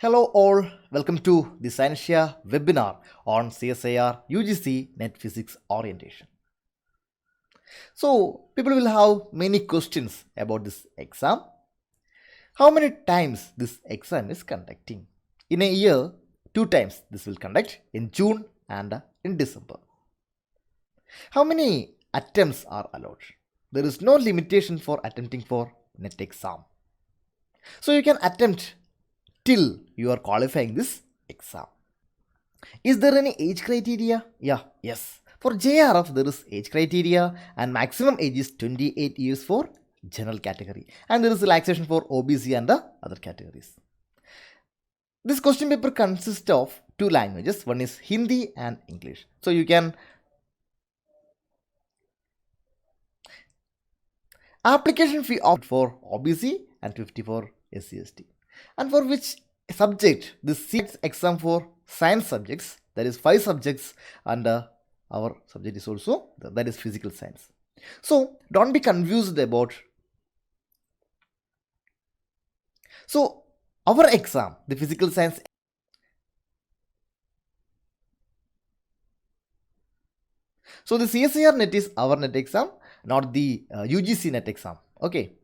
Hello all, welcome to the Scientia webinar on CSIR UGC Net Physics Orientation. So, people will have many questions about this exam. How many times this exam is conducting? In a year, 2 times this will conduct in June and in December. How many attempts are allowed? There is no limitation for attempting for net exam. So, you can attempt till you are qualifying this exam. Is there any age criteria? Yes. For JRF, there is age criteria and maximum age is 28 years for general category. And there is relaxation for OBC and the other categories. This question paper consists of two languages. One is Hindi and English. So you can application fee opt for OBC and 50 for SC/ST. And for which subject this seats exam for science subjects, that is 5 subjects, and our subject is also that is physical science. So don't be confused about. So our exam, the physical science. So the CSIR net is our net exam, not the UGC net exam. Okay.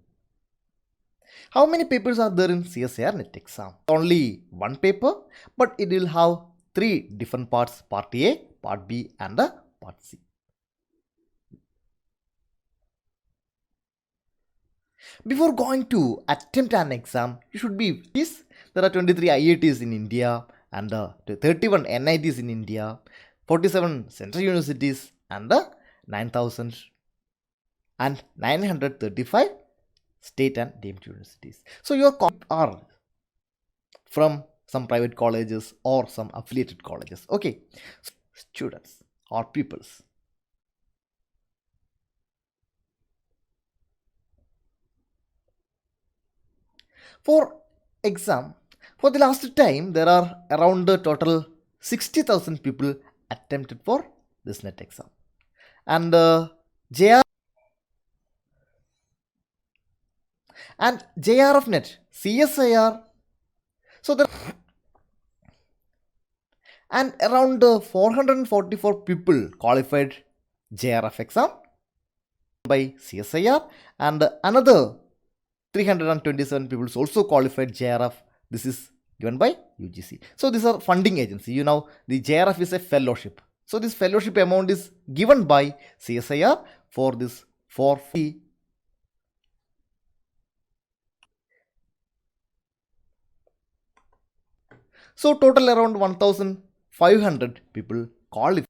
How many papers are there in CSIR net exam? Only one paper, but it will have 3 different parts: part A, part B, and part C. Before going to attempt an exam, you should be this. There are 23 IITs in India and 31 NITs in India, 47 central universities, and 9,935 state and deemed universities. So your are from some private colleges or some affiliated colleges. Okay, so students or pupils. For exam, for the last time, there are around the total 60,000 people attempted for this net exam. And JRF net, CSIR. So there and around 444 people qualified JRF exam by CSIR, and another 327 people also qualified JRF. This is given by UGC. So these are funding agency. You know, the JRF is a fellowship. So this fellowship amount is given by CSIR for this for fee. So total around 1,500 people qualify.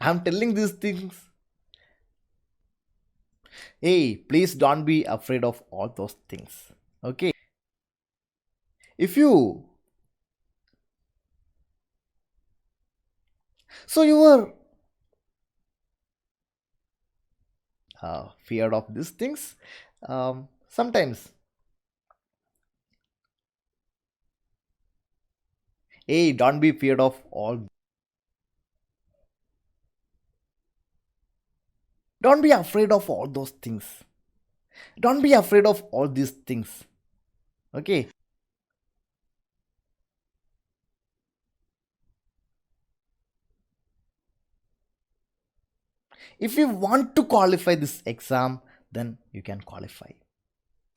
I am telling these things. Hey, please don't be afraid of all those things. Okay. If you were feared of these things, sometimes. Hey, don't be feared of all. Don't be afraid of all those things. Don't be afraid of all these things. Okay. If you want to qualify this exam, then you can qualify.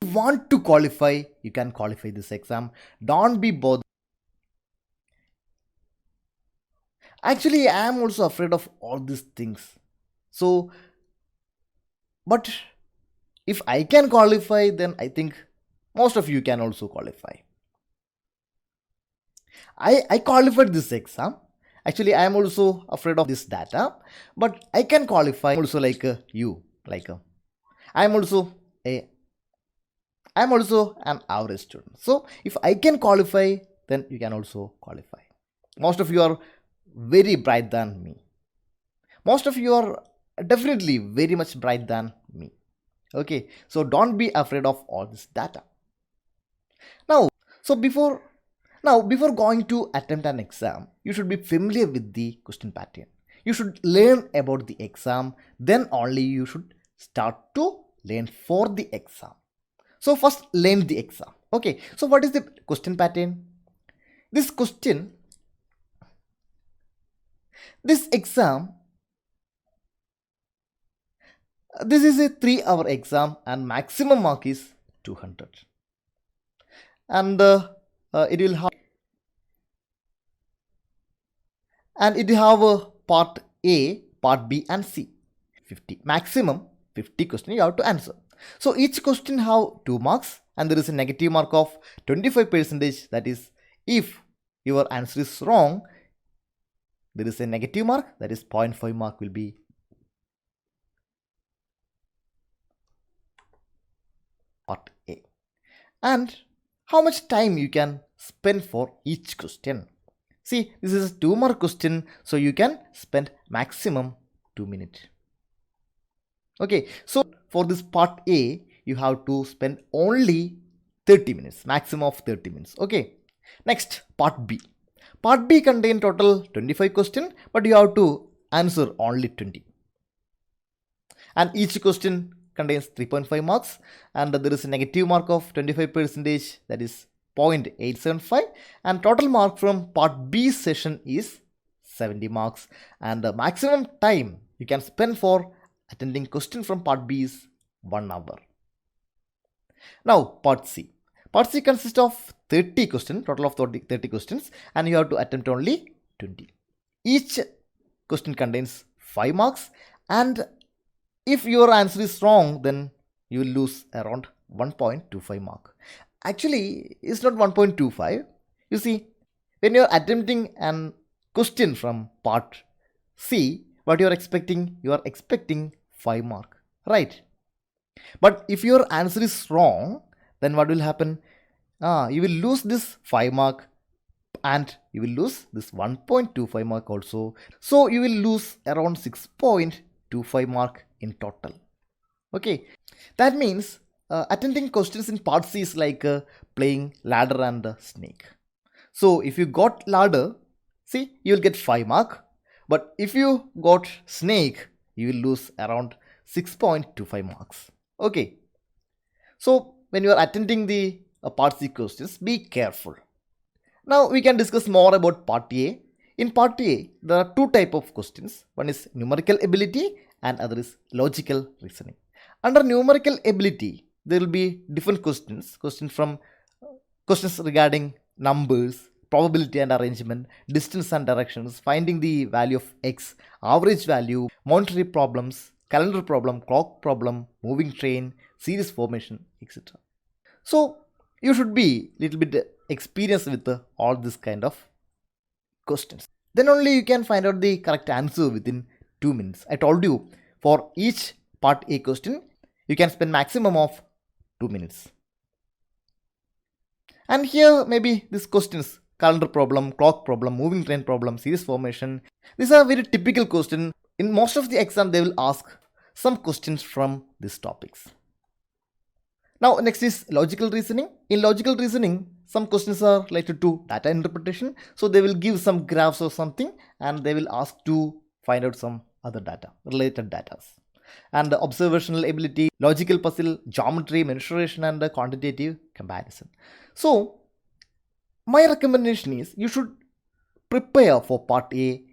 If you want to qualify, you can qualify this exam. Don't be bothered. Actually, I am also afraid of all these things. So, but if I can qualify, then I think most of you can also qualify. I qualified this exam. Actually, I am also afraid of this data, but I can qualify. Also, like you, like I am also an average student. So if I can qualify, then you can also qualify. Most of you are very bright than me. Most of you are definitely very much bright than me. Okay, so don't be afraid of all this data. Now, before going to attempt an exam, you should be familiar with the question pattern. You should learn about the exam, then only you should start to learn for the exam. So first learn the exam. Okay, so what is the question pattern? This exam, this is a 3-hour exam and maximum mark is 200. And it will have a part A, part B and C. 50 maximum 50 question you have to answer. So each question have 2 marks and there is a negative mark of 25%. That is, if your answer is wrong, there is a negative mark, that is 0.5 mark will be part A. And how much time you can spend for each question? See, this is a 2-mark question, so you can spend maximum 2 minutes. Okay, so for this part A, you have to spend only 30 minutes, maximum of 30 minutes. Okay, next part B. Part B contain total 25 question, but you have to answer only 20. And each question contains 3.5 marks and there is a negative mark of 25%, that is 0.875, and total mark from part B session is 70 marks and the maximum time you can spend for attending question from part B is 1 hour. Now part C. Part C consists of 30 questions, total of 30 questions, and you have to attempt only 20. Each question contains 5 marks and if your answer is wrong, then you will lose around 1.25 mark. Actually, it's not 1.25. You see, when you are attempting an question from part C, what you are expecting 5 mark, right? But if your answer is wrong, then what will happen? You will lose this 5 mark and you will lose this 1.25 mark also. So you will lose around 6.25 mark in total. Okay, that means attending questions in part C is like playing ladder and snake. So if you got ladder, see, you will get 5 mark, but if you got snake, you will lose around 6.25 marks. Okay, so when you are attending the part C questions, be careful. Now we can discuss more about part A. In part A, there are 2 types of questions. One is numerical ability and other is logical reasoning. Under numerical ability, there will be different questions regarding numbers, probability and arrangement, distance and directions, finding the value of x, average value, monetary problems, calendar problem, clock problem, moving train, series formation, etc. So you should be little bit experienced with all this kind of questions. Then only you can find out the correct answer within 2 minutes. I told you, for each part A question, you can spend maximum of 2 minutes. And here maybe these questions, calendar problem, clock problem, moving train problem, series formation, these are very typical questions. In most of the exam, they will ask some questions from these topics. Now next is logical reasoning. In logical reasoning, some questions are related to data interpretation. So they will give some graphs or something and they will ask to find out some other data, related data. And the observational ability, logical puzzle, geometry, mensuration and the quantitative comparison. So my recommendation is you should prepare for part A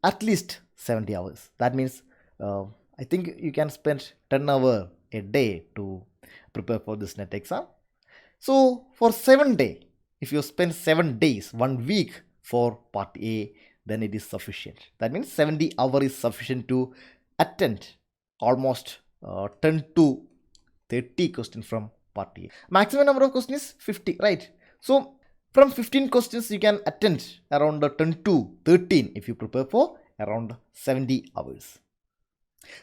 at least 70 hours. That means I think you can spend 10 hours a day to prepare for this NET exam. So for 7 days, if you spend 7 days, 1 week for part A, then it is sufficient. That means 70 hours is sufficient to attend almost 10 to 30 questions from part A. Maximum number of questions is 50, right? So from 15 questions, you can attend around 10 to 13 if you prepare for around 70 hours.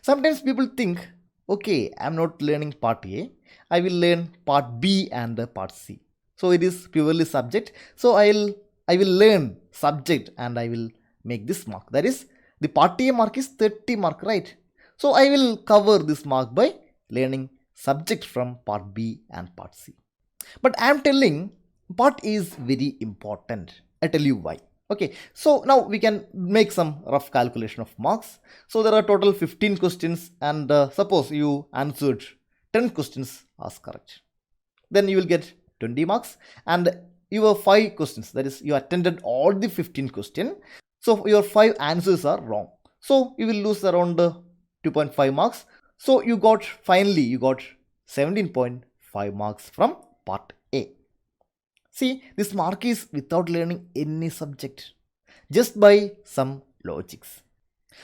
Sometimes people think, okay, I'm not learning part A, I will learn part B and part C. So it is purely subject. So I will learn subject and I will make this mark. That is, the part A mark is 30 mark, right? So I will cover this mark by learning subject from part B and part C. But I am telling part A is very important. I tell you why. Okay, so now we can make some rough calculation of marks. So there are total 15 questions and suppose you answered 10 questions as correct. Then you will get 20 marks, and your 5 questions, that is you attended all the 15 questions, so your 5 answers are wrong, so you will lose around 2.5 marks. So you got 17.5 marks from part A. See, this mark is without learning any subject, just by some logics.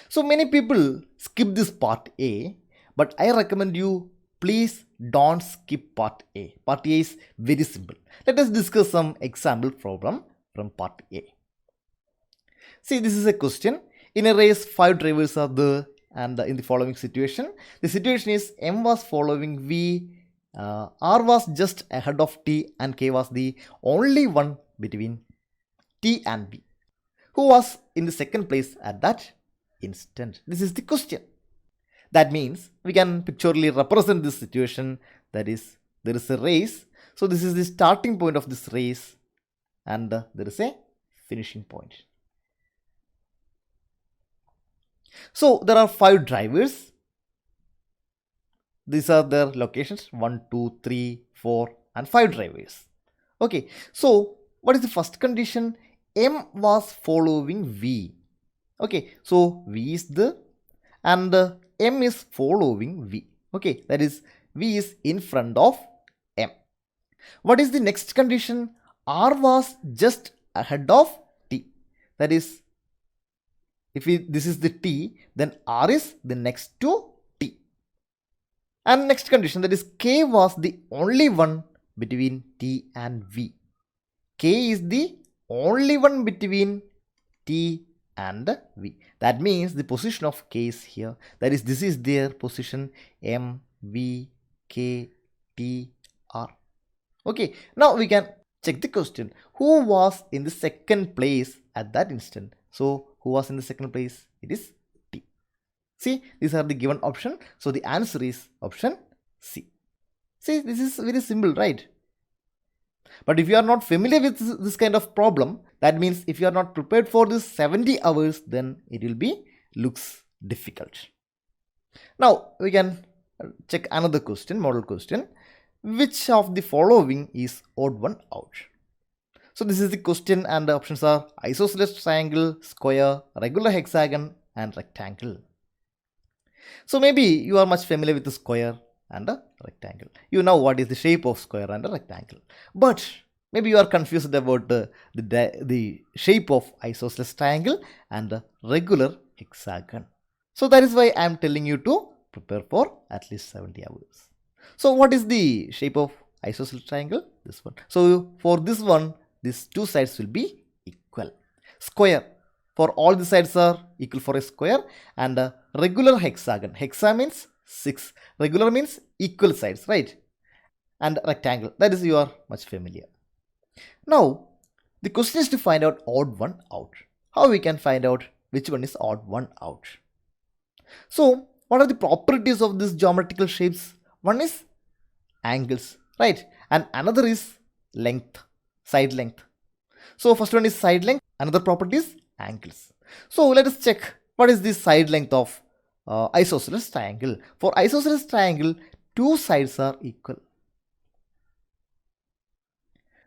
So many people skip this part A, but I recommend you, please don't skip part A. Part A is very simple. Let us discuss some example problem from part A. See, this is a question. In a race, 5 drivers are there, and in the following situation, the situation is M was following V, R was just ahead of T, and K was the only one between T and V. Who was in the second place at that instant? This is the question. That means we can pictorially represent this situation, that is, there is a race. So this is the starting point of this race, and there is a finishing point. So there are 5 drivers. These are their locations, 1, 2, 3, 4 and 5 drivers. Okay, so what is the first condition? M was following V. Okay, so V is there and M is following V. Okay, that is V is in front of M. What is the next condition? R was just ahead of T. That is, if this is the T, then R is the next to T. And next condition, that is K was the only one between T and V. K is the only one between T and V. That means the position of K is here. That is, this is their position, M, V, K, T, R. Okay, now we can check the question. Who was in the second place at that instant? So who was in the second place? It is T. See, these are the given option. So the answer is option C. See, this is very simple, right? But if you are not familiar with this kind of problem, that means if you are not prepared for this 70 hours, then it will be looks difficult. Now we can check another question, model question. Which of the following is odd one out? So this is the question and the options are isosceles triangle, square, regular hexagon and rectangle. So maybe you are much familiar with the square and a rectangle. You know what is the shape of square and a rectangle. But maybe you are confused about the shape of isosceles triangle and a regular hexagon. So that is why I am telling you to prepare for at least 70 hours. So what is the shape of isosceles triangle? This one. So for this one, these two sides will be equal. Square, for all the sides are equal for a square, and a regular hexagon. Hexa means 6. Regular means equal sides, right? And rectangle, that is you are much familiar. Now, the question is to find out odd one out. How we can find out which one is odd one out? So, what are the properties of these geometrical shapes? One is angles, right? And another is length, side length. So, first one is side length, another property is angles. So, let us check what is the side length of isosceles triangle. For isosceles triangle, two sides are equal.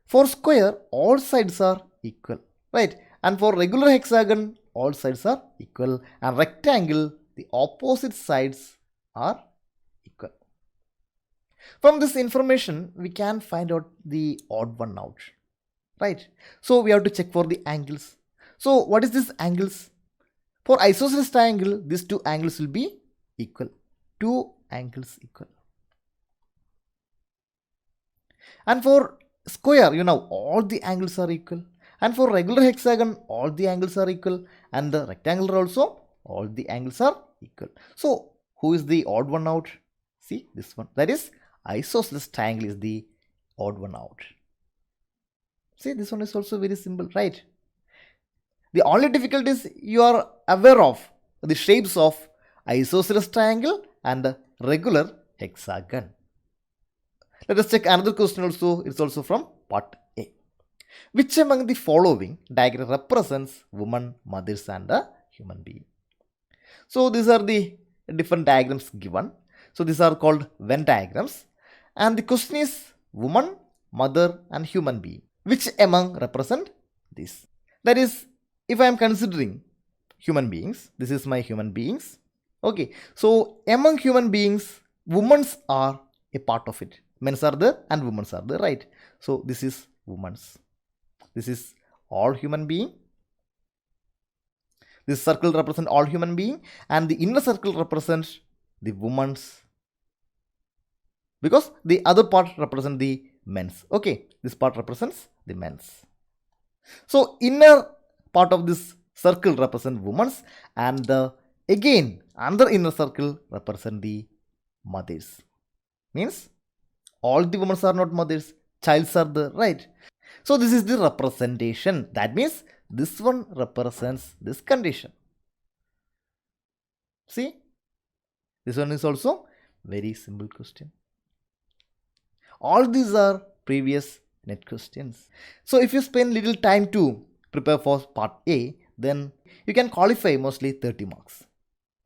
For square, all sides are equal, right? And for regular hexagon, all sides are equal. And rectangle, the opposite sides are equal. From this information, we can find out the odd one out, right? So we have to check for the angles. So what is this angles? For isosceles triangle, these two angles will be equal. Two angles equal. And for square, you know, all the angles are equal. And for regular hexagon, all the angles are equal. And the rectangular also, all the angles are equal. So who is the odd one out? See this one. That is isosceles triangle is the odd one out. See, this one is also very simple, right? The only difficulty is you are aware of the shapes of isosceles triangle and regular hexagon. Let us check another question also. It's also from part A. Which among the following diagram represents woman, mothers and a human being? So these are the different diagrams given. So these are called Venn diagrams. And the question is woman mother and human being. Which among represent this? That is, if I am considering human beings, this is my human beings. Okay, so among human beings, women are a part of it. Men's are there and women's are there, right? So this is women's. This is all human being. This circle represents all human being, and the inner circle represents the women's, because the other part represents the men's. Okay, this part represents the men's. So inner part of this circle represents women's, and again another inner circle represent the mothers. Means all the women are not mothers, childs are there, right? So this is the representation. That means this one represents this condition. See, this one is also very simple question. All these are previous net questions. So if you spend little time to prepare for part A, then you can qualify mostly 30 marks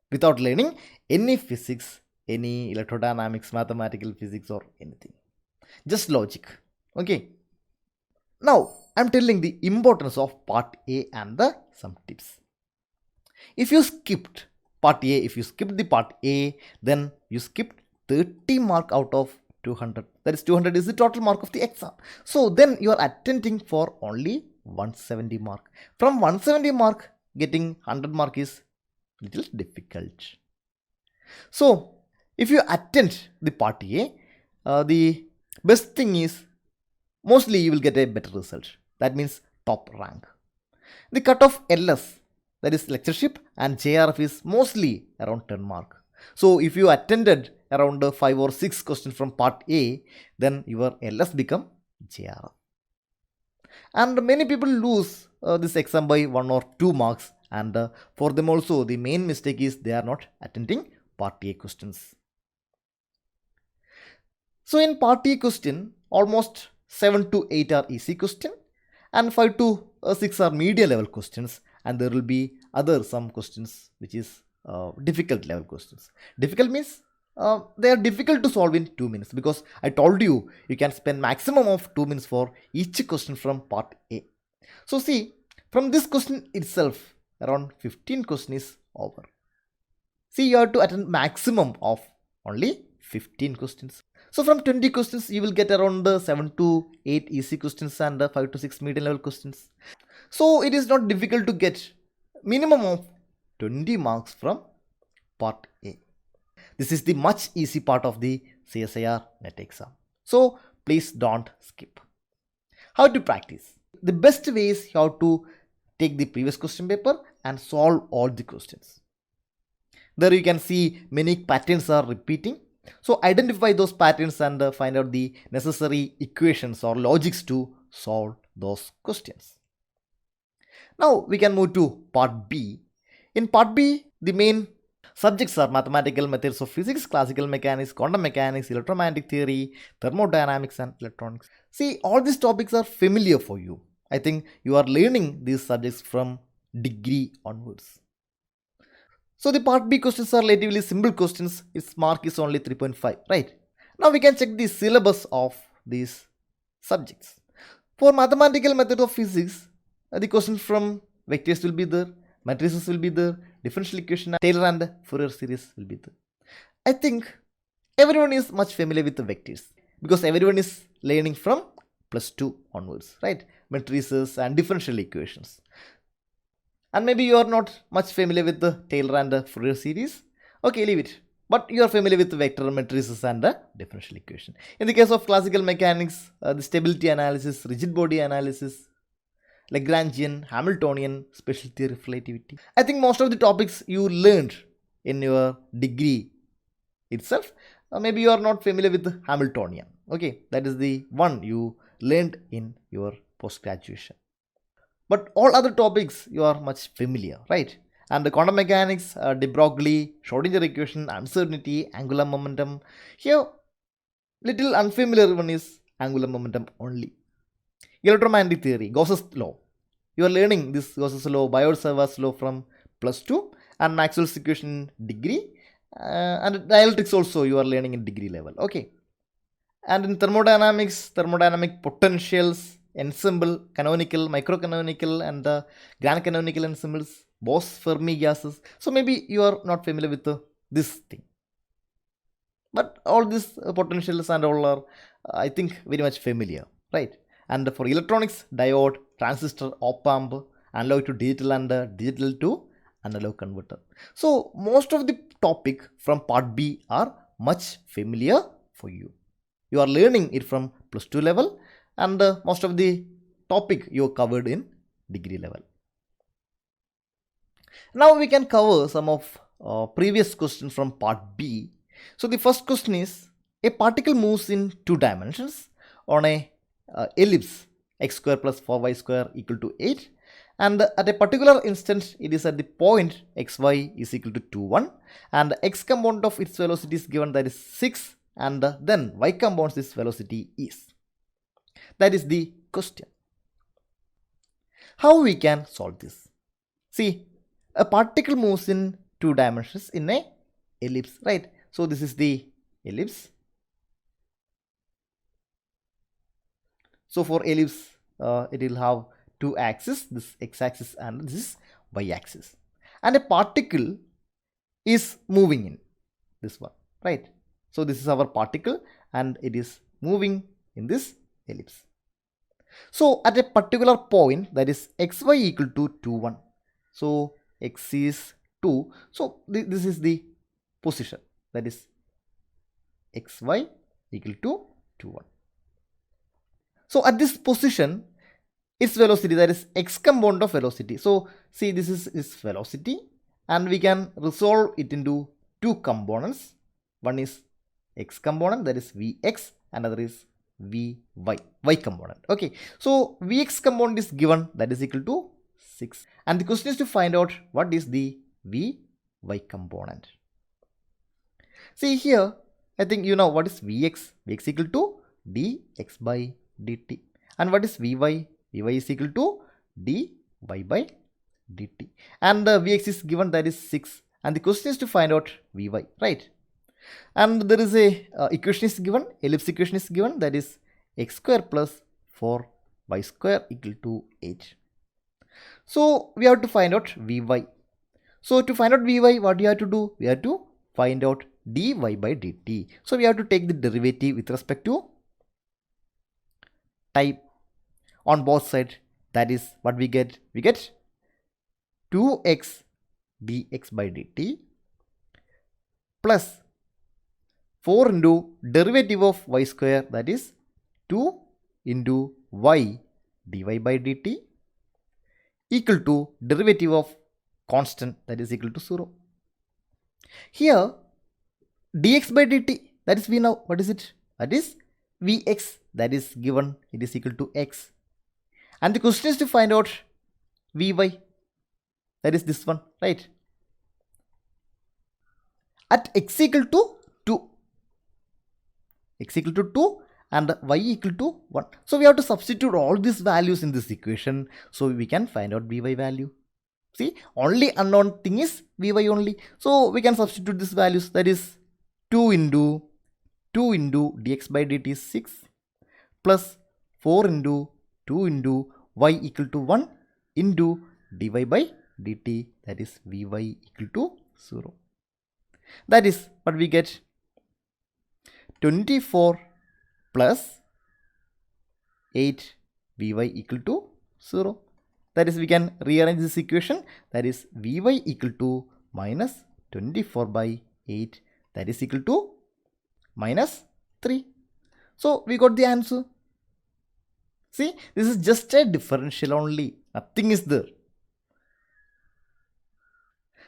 without learning any physics, any electrodynamics, mathematical physics or anything. Just logic. Okay. Now I'm telling the importance of part A and some tips. If you skipped part A, if you skipped the part A, then you skipped 30 mark out of 200. That is 200 is the total mark of the exam. So then you are attempting for only 170 mark. From 170 mark, getting 100 mark is little difficult. So if you attempt the part A, the best thing is mostly you will get a better result. That means top rank. The cut of LS, that is lectureship, and JRF is mostly around 10 mark. So if you attended around 5 or 6 questions from part A, then your LS become JRF. And many people lose this exam by 1 or 2 marks, and for them also the main mistake is they are not attending part A questions. So in part A question, almost 7 to 8 are easy question, and 5 to 6 are medium level questions, and there will be other some questions which is difficult level questions. Difficult means they are difficult to solve in 2 minutes, because I told you you can spend maximum of 2 minutes for each question from part A. So see, from this question itself, around 15 questions is over. See, you have to attend maximum of only 15 questions. So from 20 questions, you will get around 7 to 8 easy questions and 5 to 6 medium level questions. So it is not difficult to get minimum of 20 marks from part A. This is the much easy part of the CSIR NET exam. So please don't skip. How to practice? The best way is how to take the previous question paper and solve all the questions. There you can see many patterns are repeating. So identify those patterns and find out the necessary equations or logics to solve those questions. Now we can move to part B. In part B, the main subjects are mathematical methods of physics, classical mechanics, quantum mechanics, electromagnetic theory, thermodynamics and electronics. See, all these topics are familiar for you. I think you are learning these subjects from degree onwards. So the part B questions are relatively simple questions. Its mark is only 3.5, right? Now we can check the syllabus of these subjects. For mathematical method of physics, the questions from vectors will be there, matrices will be there, differential equation, Taylor and Fourier series will be there. I think everyone is much familiar with the vectors, because everyone is learning from +2 onwards, right? Matrices and differential equations. And maybe you are not much familiar with the Taylor and the Fourier series. Okay, leave it. But you are familiar with the vector matrices and the differential equation. In the case of classical mechanics, the stability analysis, rigid body analysis, Lagrangian, Hamiltonian, special theory of relativity. I think most of the topics you learned in your degree itself. Maybe you are not familiar with the Hamiltonian. Okay, that is the one you learned in your post-graduation. But all other topics you are much familiar, right? And the quantum mechanics, de Broglie, Schrodinger equation, uncertainty, angular momentum. Here, little unfamiliar one is angular momentum only. Electromagnetic theory, Gauss's law. You are learning this Gauss's law, Biot-Savart's law from +2, and Maxwell's equation degree. And dielectrics also you are learning in degree level. Okay. And in thermodynamics, thermodynamic potentials, ensemble, canonical, microcanonical, and grand canonical ensembles, Bose Fermi gases. So maybe you are not familiar with this thing. But all these potentials and all are, I think, very much familiar, right? And for electronics, diode, transistor, op-amp, analog to digital, and digital to analog converter. So most of the topic from part B are much familiar for you. You are learning it from plus 2 level, and most of the topic you covered in degree level. Now we can cover some of previous questions from part B. So the first question is, a particle moves in 2 dimensions on a ellipse x square plus 4y square equal to 8, and at a particular instant it is at the point xy is equal to 2 1, and x component of its velocity is given, that is 6, and then y component this velocity is. That is the question. How we can solve this? See, a particle moves in 2 dimensions in a ellipse, right? So this is the ellipse. So for ellipse, it will have 2 axes, this x-axis and this is y-axis. And a particle is moving in this one, right? So this is our particle and it is moving in this ellipse. So at a particular point, that is xy equal to 2 1. So x is 2. So this is the position, that is xy equal to 2 1. So at this position, its velocity, that is x component of velocity. So see, this is its velocity and we can resolve it into 2 components. One is x component, that is vx, another is vy, y component. Okay, so vx component is given, that is equal to 6, and the question is to find out what is the vy component. See here, I think you know what is vx. Vx equal to dx by dt, and what is vy? Vy is equal to dy by dt, and vx is given, that is 6, and the question is to find out vy, right? And there is a equation is given, ellipse equation is given, that is x square plus 4y square equal to 8. So we have to find out vy. So to find out vy, what do you have to do? We have to find out dy by dt. So we have to take the derivative with respect to type on both sides. That is what we get. We get 2x dx by dt plus 4 into derivative of y square, that is 2 into y dy by dt equal to derivative of constant, that is equal to 0. Here dx by dt, that is we know what is it? That is vx, that is given, it is equal to x, and the question is to find out vy, that is this one, right? At x equal to 2, x equal to 2 and y equal to 1. So we have to substitute all these values in this equation so we can find out vy value. See, only unknown thing is vy only. So we can substitute these values, that is 2 into dx by dt is 6 plus 4 into 2 into y equal to 1 into dy by dt, that is vy equal to 0. That is what we get, 24 plus 8 vy equal to 0. That is, we can rearrange this equation, that is vy equal to minus 24 by 8, that is equal to minus 3. So we got the answer. See, this is just a differential only, nothing is there.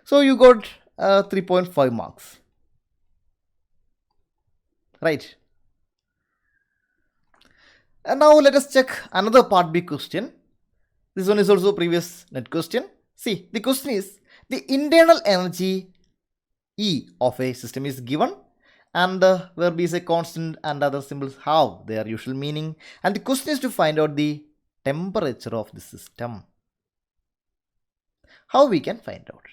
So you got 3.5 marks, right? And now let us check another part B question. This one is also previous net question. See, the question is, the internal energy E of a system is given, and where B is a constant and other symbols have their usual meaning, and the question is to find out the temperature of the system. How we can find out?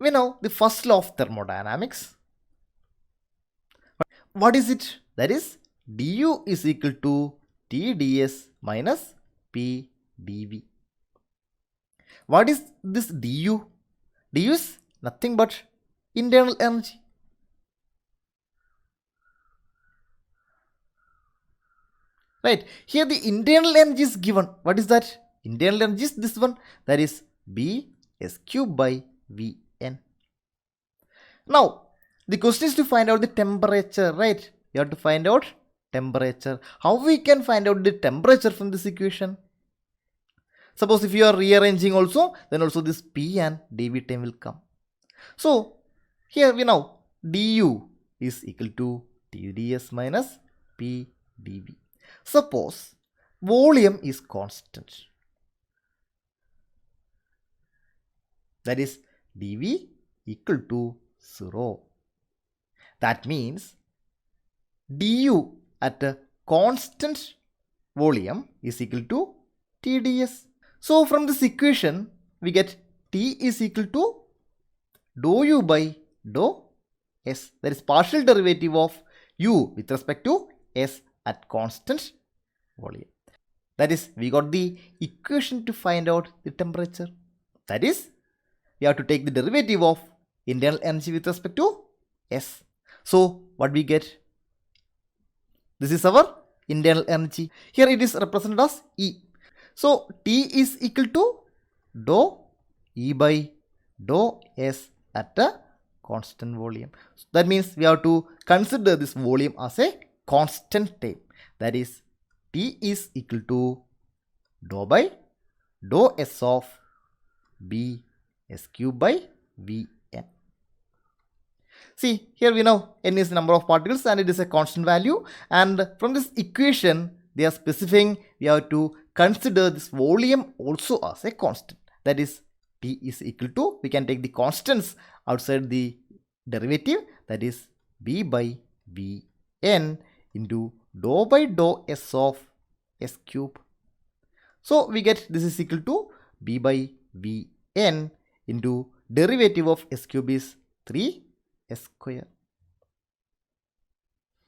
We know the first law of thermodynamics. What is it? That is du is equal to T ds minus P dV. What is this du? Du is nothing but internal energy. Right, here the internal energy is given. What is that? Internal energy is this one, that is B S cube by Vn. Now, the question is to find out the temperature, right? You have to find out temperature. How we can find out the temperature from this equation? Suppose if you are rearranging also, then also this P and dV term will come. So, here we know du is equal to T ds minus P dV. Suppose volume is constant, that is dV equal to 0. That means du at a constant volume is equal to T ds. So from this equation we get T is equal to dou u by dou S, that is partial derivative of u with respect to S at constant volume. That is, we got the equation to find out the temperature. That is, we have to take the derivative of internal energy with respect to S. So what we get? This is our internal energy. Here it is represented as E. So T is equal to dou E by dou S at a constant volume. So that means we have to consider this volume as a constant term. That is, T is equal to dou by dou S of B S cube by Vn. See, here we know n is the number of particles and it is a constant value, and from this equation they are specifying we have to consider this volume also as a constant. That is, T is equal to, we can take the constants outside the derivative, that is B by Vn into dou by dou S of S cube. So we get this is equal to B by Vn into derivative of S cube is 3 S square.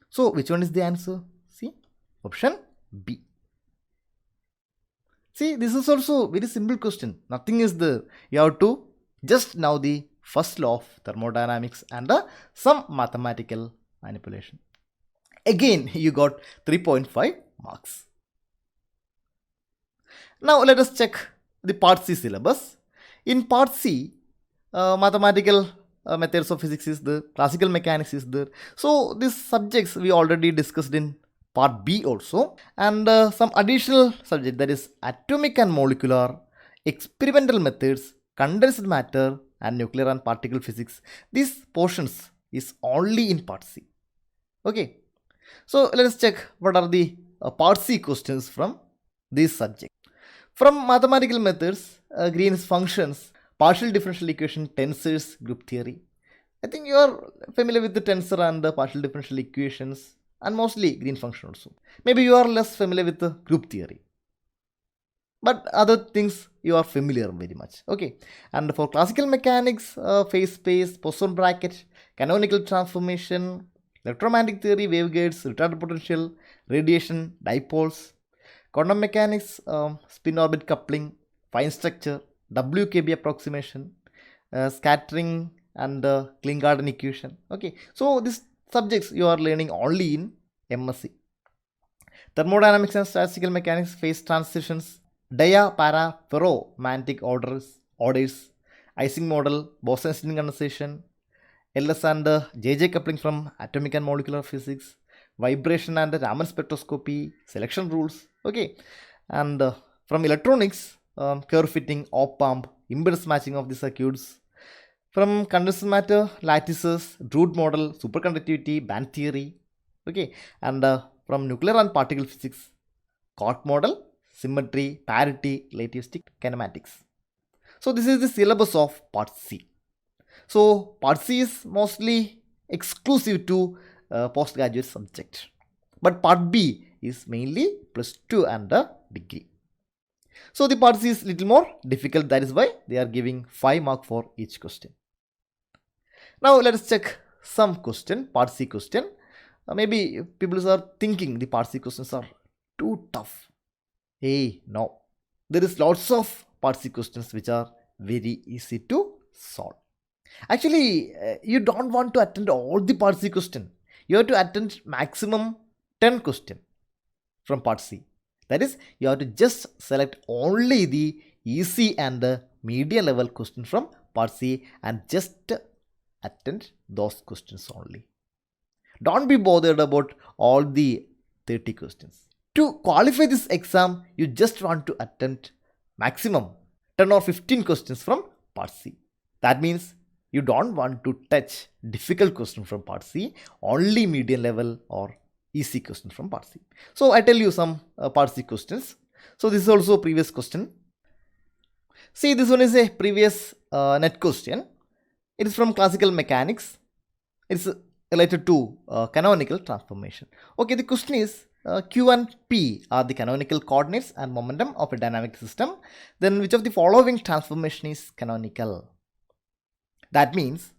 So which one is the answer? See, option B. See, this is also very simple question. Nothing is there. You have to just know the first law of thermodynamics and some mathematical manipulation. Again, you got 3.5 marks. Now let us check the part C syllabus. In part C, mathematical methods of physics is there, classical mechanics is there. So these subjects we already discussed in part B also, and some additional subject, that is atomic and molecular, experimental methods, condensed matter and nuclear and particle physics. These portions is only in part C. Okay, so let us check what are the part C questions from this subject. From mathematical methods, Green's functions, partial differential equation, tensors, group theory. I think you are familiar with the tensor and the partial differential equations, and mostly Green function also. Maybe you are less familiar with the group theory, but other things you are familiar very much. Okay, and for classical mechanics, phase space, Poisson bracket, canonical transformation, electromagnetic theory, waveguides, retarded potential, radiation, dipoles. Quantum mechanics, spin orbit coupling, fine structure, WKB approximation, scattering and Klein-Garden equation. Okay, so these subjects you are learning only in MSc. Thermodynamics and statistical mechanics, phase transitions, dia, para, ferro, magnetic orders, Ising model, Bose-Einstein condensation, LS and JJ coupling from atomic and molecular physics, vibration and Raman spectroscopy, selection rules. Okay, and from electronics, curve fitting, op-amp, impedance matching of the circuits. From condensed matter, lattices, Drude model, superconductivity, band theory. Okay, and from nuclear and particle physics, Cork model, symmetry, parity, relativistic kinematics. So this is the syllabus of part C. So part C is mostly exclusive to postgraduate subject, but part B is mainly +2 and degree. So the part C is little more difficult, that is why they are giving 5 marks for each question. Now let us check some question, part C question. Maybe people are thinking the part C questions are too tough. Hey, no. There is lots of part C questions which are very easy to solve. Actually, you don't want to attend all the part C question. You have to attend maximum 10 question from part C. That is, you have to just select only the easy and the medium level question from part C and just attend those questions only. Don't be bothered about all the 30 questions. To qualify this exam, you just want to attempt maximum 10 or 15 questions from part C. That means you don't want to touch difficult question from part C, only medium level or easy question from part C. So I tell you some part C questions. So this is also a previous question. See, this one is a previous net question. It is from classical mechanics. It's related to canonical transformation. Okay, the question is Q and P are the canonical coordinates and momentum of a dynamic system. Then which of the following transformation is canonical? That means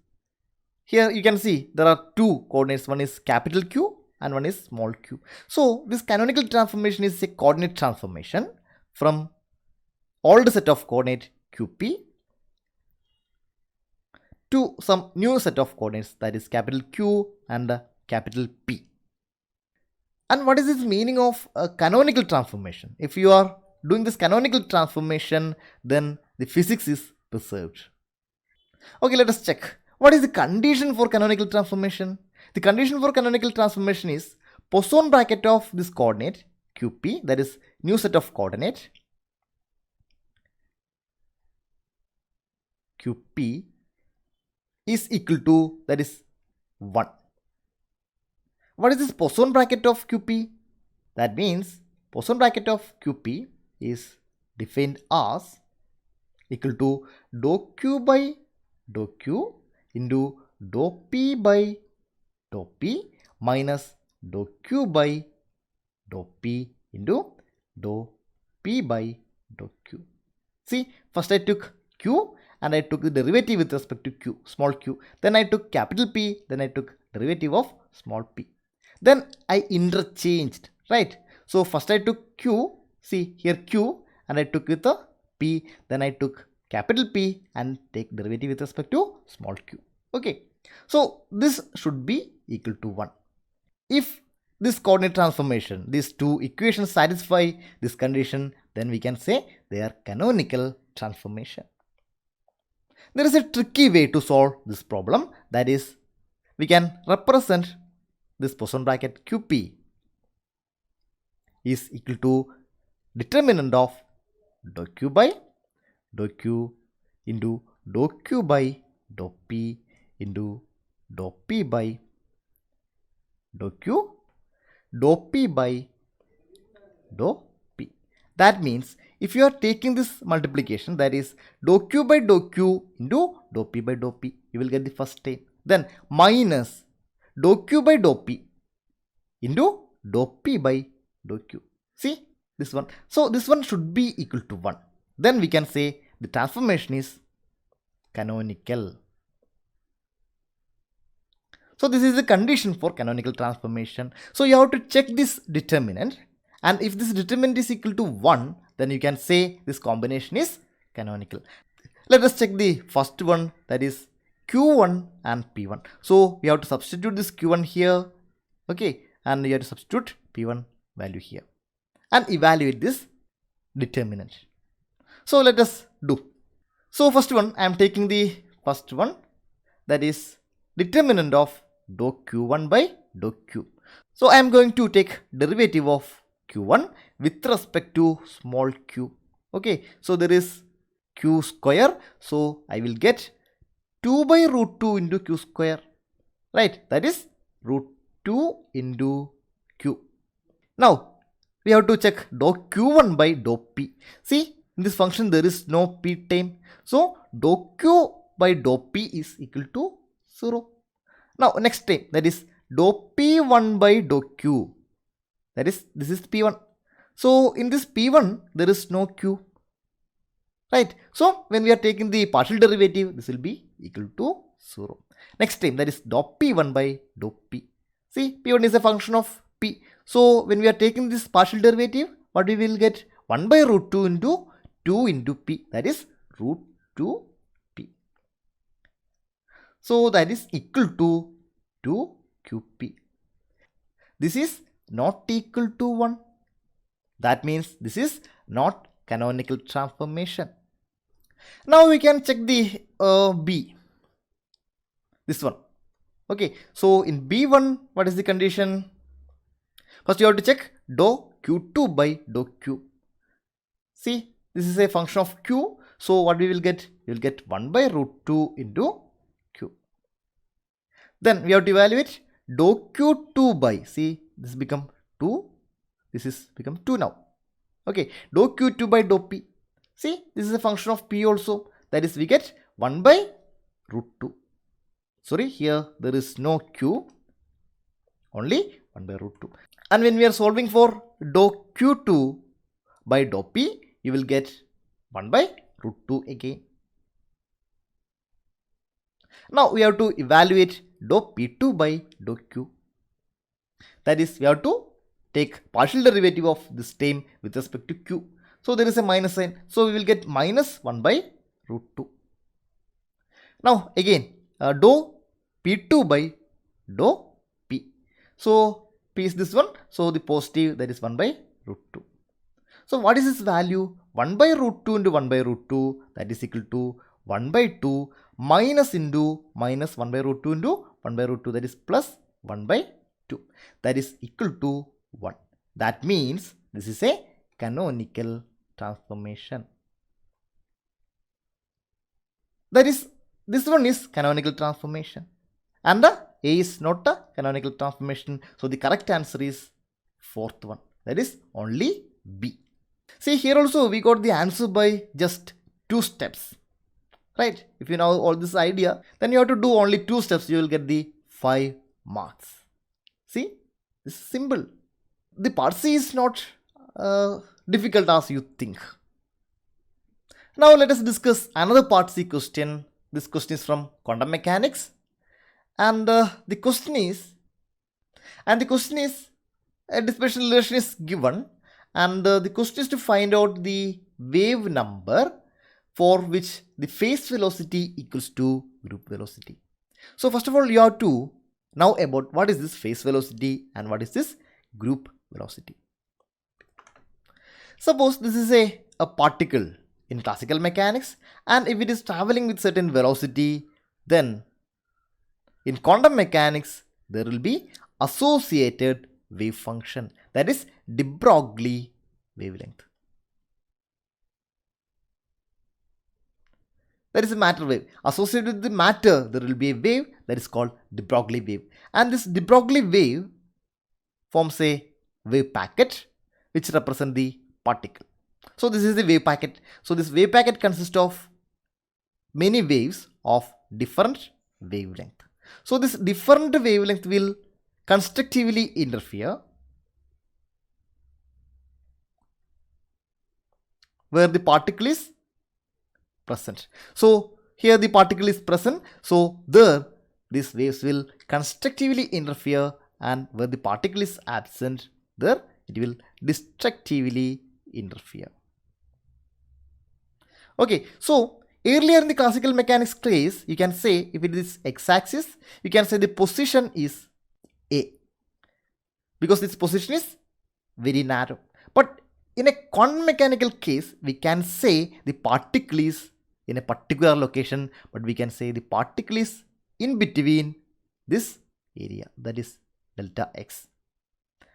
here you can see there are two coordinates. One is capital Q and one is small q. So this canonical transformation is a coordinate transformation from old set of coordinate QP to some new set of coordinates, that is capital Q and capital P. And what is this meaning of a canonical transformation? If you are doing this canonical transformation, then the physics is preserved. Okay, let us check. What is the condition for canonical transformation? The condition for canonical transformation is Poisson bracket of this coordinate QP, that is new set of coordinate QP is equal to, that is 1. What is this Poisson bracket of QP? That means Poisson bracket of QP is defined as equal to dou Q by dou Q into dou P by dou P minus dou Q by dou P into dou P by dou Q. See, first I took Q and I took the derivative with respect to Q, small q. Then I took capital P, then I took derivative of small p. Then I interchanged, right? So first I took Q, see here Q, and I took with the P, then I took capital P and take derivative with respect to small q. Okay, so this should be equal to 1. If this coordinate transformation, these two equations satisfy this condition, then we can say they are canonical transformation. There is a tricky way to solve this problem, that is, we can represent this Poisson bracket QP is equal to determinant of dou Q by dou Q into dou Q by dou P into dou P by dou Q, dou P by dou P. That means if you are taking this multiplication, that is dou Q by dou Q into dou P by dou P, you will get the first term. Then minus dou Q by dou P into dou P by dou Q. See this one. So this one should be equal to 1. Then we can say the transformation is canonical. So this is the condition for canonical transformation. So you have to check this determinant, and if this determinant is equal to 1, then you can say this combination is canonical. Let us check the first one, that is Q1 and P1. So we have to substitute this Q1 here, okay, and you have to substitute P1 value here and evaluate this determinant. So let us do. So first one, I am taking the first one, that is determinant of dou Q1 by dou Q. So I am going to take derivative of Q1 with respect to small q. Okay, so there is Q square, so I will get 2 by root 2 into Q square, right? That is root 2 into Q. Now we have to check dou Q1 by dou P. See, in this function there is no P term, so dou Q by dou P is equal to 0. Now next term, that is dou P1 by dou Q, that is, this is P1. So in this P1 there is no Q, right? So when we are taking the partial derivative, this will be equal to 0. Next term, that is dou P1 by dou P. See, p1 is a function of p. So when we are taking this partial derivative, what we will get? 1 by root 2 into 2 into p, that is root 2 p. So that is equal to 2 qp. This is not equal to 1. That means this is not canonical transformation. Now we can check the b. This one. Okay, so in b1, what is the condition? First you have to check dou q2 by dou q. See, this is a function of q. So what we will get? We will get 1 by root 2 into q. Then we have to evaluate dou q2 by, see, this become 2. This is become 2 now. Okay, dou q2 by dou p. See, this is a function of p also. That is, we get 1 by root 2. Sorry, here there is no q, only 1 by root 2. And when we are solving for dou q2 by dou p, you will get 1 by root 2 again. Now we have to evaluate dou p2 by dou q. That is, we have to take partial derivative of this term with respect to q. So there is a minus sign. So we will get minus 1 by root 2. Now again, dou p2 by dou p. So p is this one. So the positive, that is 1 by root 2. So what is this value? 1 by root 2 into 1 by root 2, that is equal to 1 by 2 minus into minus 1 by root 2 into 1 by root 2, that is plus 1 by 2. That is equal to 1. That means this is a canonical transformation. That is, this one is canonical transformation. And the A is not a canonical transformation. So the correct answer is fourth one. That is only B. See, here also we got the answer by just 2 steps. Right? If you know all this idea, then you have to do only 2 steps. You will get the 5 marks. See, this is simple. The part C is not difficult as you think. Now let us discuss another part C question. This question is from quantum mechanics. And the question is, a dispersion relation is given, and the question is to find out the wave number for which the phase velocity equals to group velocity. So first of all, you have to know about what is this phase velocity and what is this group velocity. Suppose this is a particle in classical mechanics, and if it is traveling with certain velocity, then in quantum mechanics, there will be associated wave function, that is de Broglie wavelength. That is a matter wave. Associated with the matter, there will be a wave that is called de Broglie wave. And this de Broglie wave forms a wave packet which represents the particle. So this is the wave packet. So this wave packet consists of many waves of different wavelength. So this different wavelength will constructively interfere where the particle is present. So here the particle is present. So there these waves will constructively interfere, and where the particle is absent, there it will destructively interfere. Okay, so earlier in the classical mechanics case, you can say if it is x-axis, you can say the position is A, because this position is very narrow. But in a quantum mechanical case, we can say the particle is in a particular location, but we can say the particle is in between this area, that is delta x.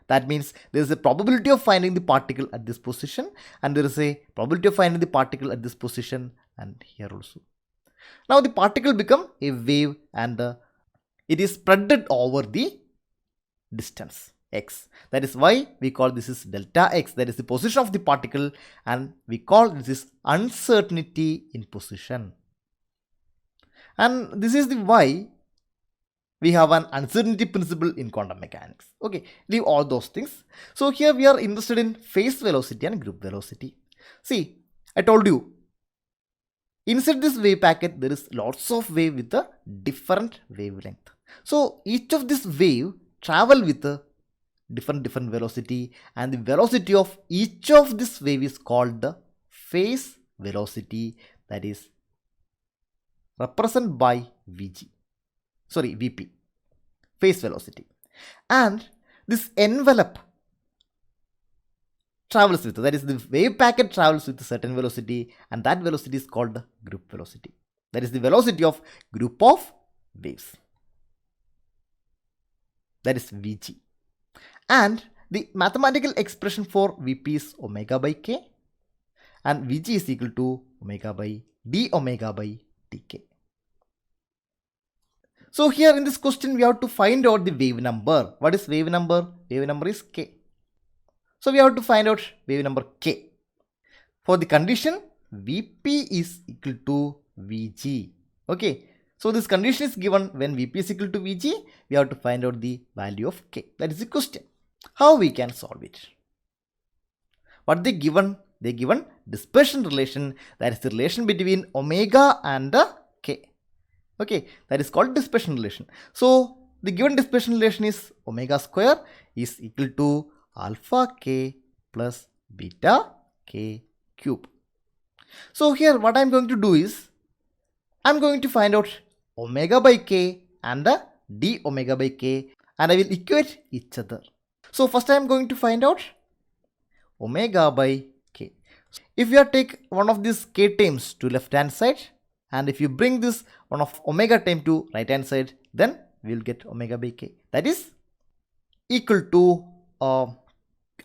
That means there is a probability of finding the particle at this position, and there is a probability of finding the particle at this position and here also. Now the particle become a wave, and it is spreaded over the distance x. That is why we call this is delta x, that is the position of the particle, and we call this is uncertainty in position. And this is the why we have an uncertainty principle in quantum mechanics. Okay, leave all those things. So here we are interested in phase velocity and group velocity. See, I told you, inside this wave packet, there is lots of wave with a different wavelength. So each of this wave travel with a different velocity, and the velocity of each of this wave is called the phase velocity, that is represented by Vp, phase velocity. And this envelope travels with, that is the wave packet travels with a certain velocity, and that velocity is called the group velocity. That is the velocity of group of waves, that is Vg. And the mathematical expression for Vp is omega by k, and Vg is equal to omega by d omega by dk. So here in this question we have to find out the wave number. What is wave number? Wave number is k. So we have to find out wave number k. For the condition Vp is equal to Vg. Okay. So this condition is given when Vp is equal to Vg. We have to find out the value of k. That is the question. How we can solve it? What they given? They given dispersion relation, that is the relation between omega and the k. Okay, that is called dispersion relation. So the given dispersion relation is omega square is equal to alpha k plus beta k cube. So here what I am going to do is, I am going to find out omega by k and the d omega by k, and I will equate each other. So first I am going to find out omega by k. If you take one of these k terms to left hand side, and if you bring this one of omega term to right hand side, then we will get omega by k. That is equal to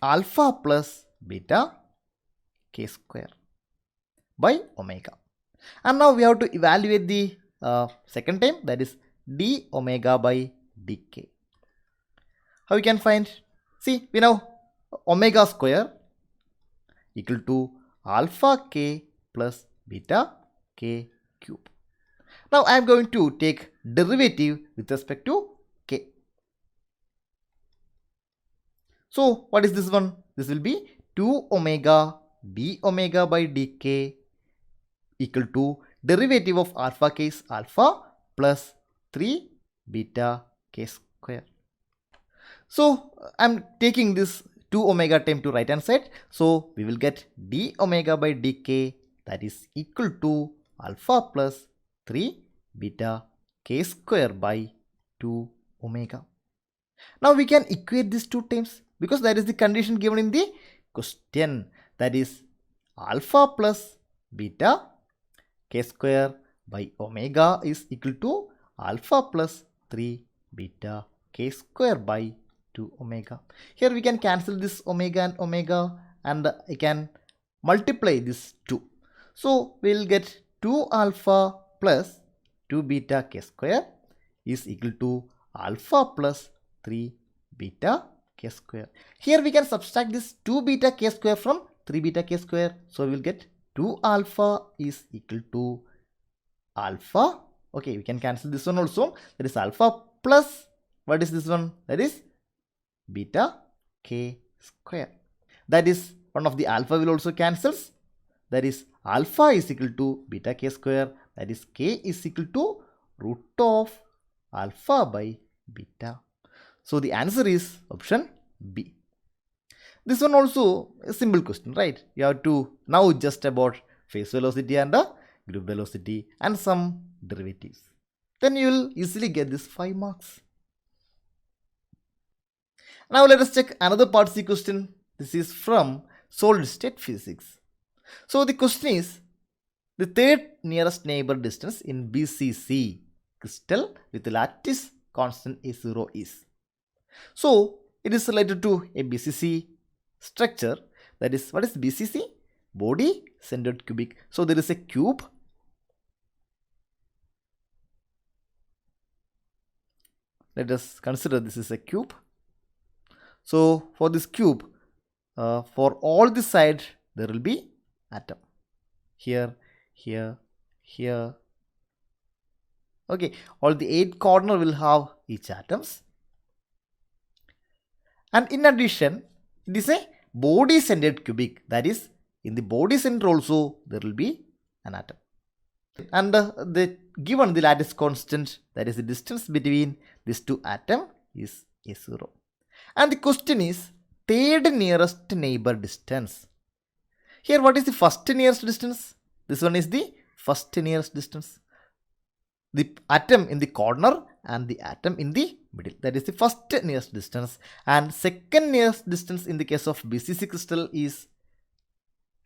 alpha plus beta k square by omega. And now we have to evaluate the second term, that is d omega by dk. How we can find? See, we know omega square equal to alpha k plus beta k cube. Now I am going to take derivative with respect to k. So what is this one? This will be 2 omega d omega by dk equal to derivative of alpha k is alpha plus 3 beta k square. So I am taking this 2 omega term to right hand side. So we will get d omega by dk, that is equal to alpha plus 3 beta k square by 2 omega. Now we can equate these two terms because that is the condition given in the question, that is alpha plus beta k square by omega is equal to alpha plus 3 beta k square by 2 omega. Here we can cancel this omega, and I can multiply this 2. So we will get 2 alpha plus 2 beta k square is equal to alpha plus 3 beta k square. Here we can subtract this 2 beta k square from 3 beta k square. So we will get 2 alpha is equal to alpha. Okay, we can cancel this one also. That is alpha plus, what is this one? That is beta k square. That is one of the alpha will also cancels. That is alpha is equal to beta k square. That is k is equal to root of alpha by beta. So the answer is option B. This one also a simple question, right? You have to now just about phase velocity and the group velocity and some derivatives. Then you will easily get this 5 marks. Now let us check another part C question. This is from solid state physics. So the question is, the third nearest neighbor distance in BCC crystal with the lattice constant A0 is. So it is related to a BCC structure. That is, what is BCC? Body centered cubic. So there is a cube. Let us consider this is a cube. So for this cube, for all the sides there will be atom. Here, here, here. Okay, all the 8 corners will have each atoms. And in addition, it is a body centered cubic. That is, in the body center also there will be an atom. And given the lattice constant, that is the distance between these two atoms, is A0. And the question is third nearest neighbor distance. Here what is the first nearest distance? This one is the first nearest distance. The atom in the corner and the atom in the middle. That is the first nearest distance. And second nearest distance in the case of BCC crystal is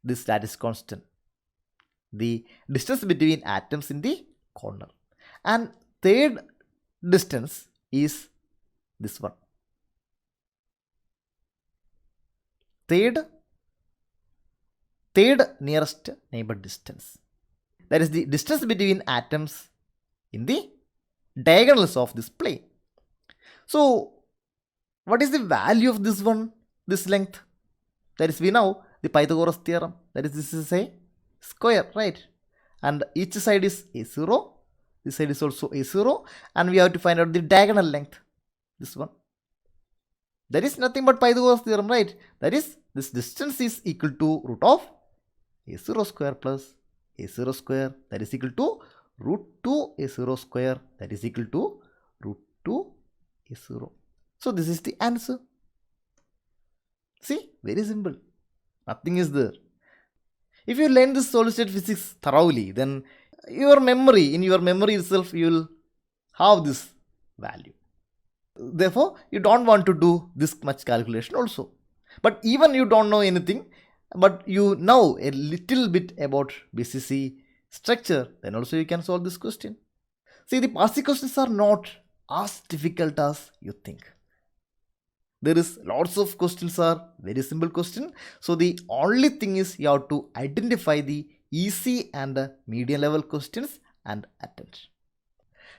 this lattice constant. The distance between atoms in the corner. And third distance is this one. Third nearest neighbor distance. That is the distance between atoms in the diagonals of this plane. So, what is the value of this one, this length? That is, we know the Pythagoras theorem. That is, this is a square, right? And each side is A0. This side is also A0. And we have to find out the diagonal length. This one. That is nothing but Pythagoras theorem, right? That is, this distance is equal to root of A0 square plus A0 square. That is equal to root 2 A0 square. That is equal to root 2 A0. So this is the answer. See, very simple. Nothing is there. If you learn this solid state physics thoroughly, then in your memory itself, you will have this value. Therefore, you don't want to do this much calculation also. But even you don't know anything, but you know a little bit about BCC structure, then also you can solve this question. See, the Parsi questions are not as difficult as you think. There is lots of questions are very simple question. So the only thing is you have to identify the easy and medium level questions and attempt.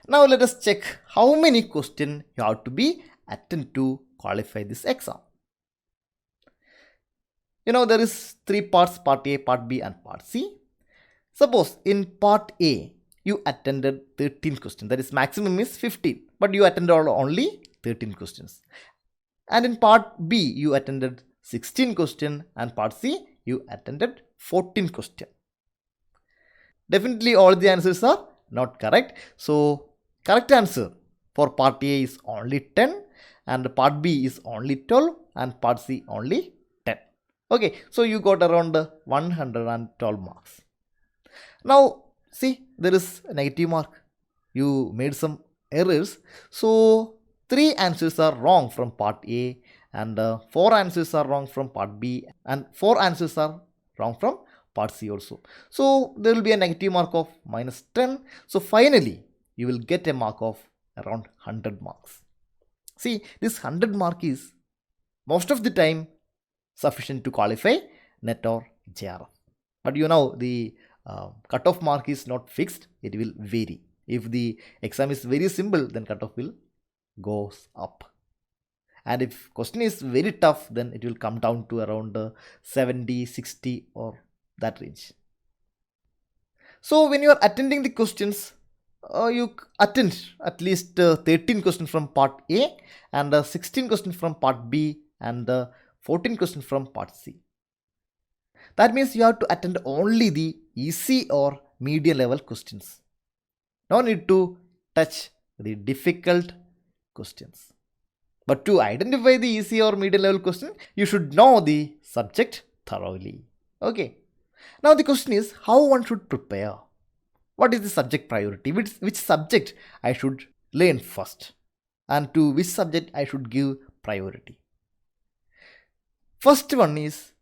Now let us check how many questions you have to be attend to qualify this exam. There is 3 parts, part A, part B and part C. Suppose in part A, you attended 13 questions. That is, maximum is 15. But you attended only 13 questions. And in part B, you attended 16 questions. And part C, you attended 14 questions. Definitely all the answers are not correct. So, correct answer for part A is only 10. And part B is only 12. And part C only 10. Okay, so you got around 112 marks. Now, see, there is a negative mark. You made some errors. So, 3 answers are wrong from part A and 4 answers are wrong from part B and 4 answers are wrong from part C also. So, there will be a negative mark of minus 10. So, finally, you will get a mark of around 100 marks. See, this 100 mark is most of the time sufficient to qualify NET or JRF. But the cutoff mark is not fixed. It will vary. If the exam is very simple, then cutoff will goes up. And if question is very tough, then it will come down to around 70, 60 or that range. So when you are attending the questions, you attend at least 13 questions from part A and 16 questions from part B and 14 questions from part C. That means you have to attend only the easy or medium level questions. No need to touch the difficult questions. But to identify the easy or medium level question, you should know the subject thoroughly. Okay. Now the question is how one should prepare. What is the subject priority? Which subject I should learn first? And to which subject I should give priority? First one is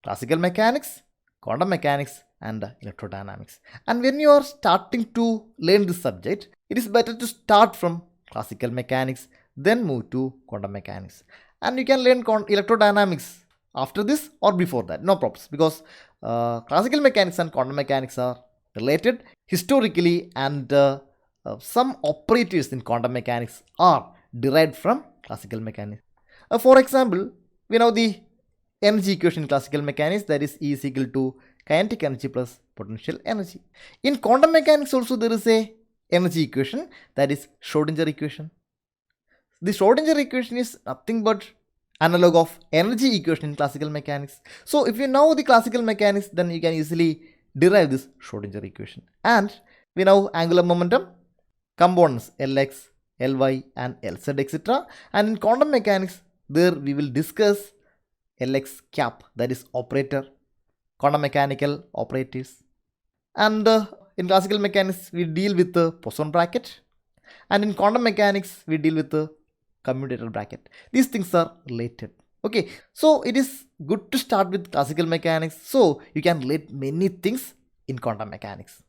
classical mechanics, quantum mechanics and electrodynamics. And when you are starting to learn this subject, it is better to start from classical mechanics, then move to quantum mechanics. And you can learn electrodynamics after this or before that, no problems, because classical mechanics and quantum mechanics are related historically, and some operators in quantum mechanics are derived from classical mechanics. For example, we know the energy equation in classical mechanics, that is E is equal to kinetic energy plus potential energy. In quantum mechanics also there is a energy equation, that is Schrodinger equation. The Schrodinger equation is nothing but analog of energy equation in classical mechanics. So if you know the classical mechanics, then you can easily derive this Schrodinger equation. And we know angular momentum, components Lx, Ly and Lz, etc. And in quantum mechanics, there we will discuss Lx cap, that is operator, quantum mechanical operators. And in classical mechanics, we deal with the Poisson bracket. And in quantum mechanics, we deal with the commutator bracket. These things are related. Okay, so it is good to start with classical mechanics, so you can relate many things in quantum mechanics.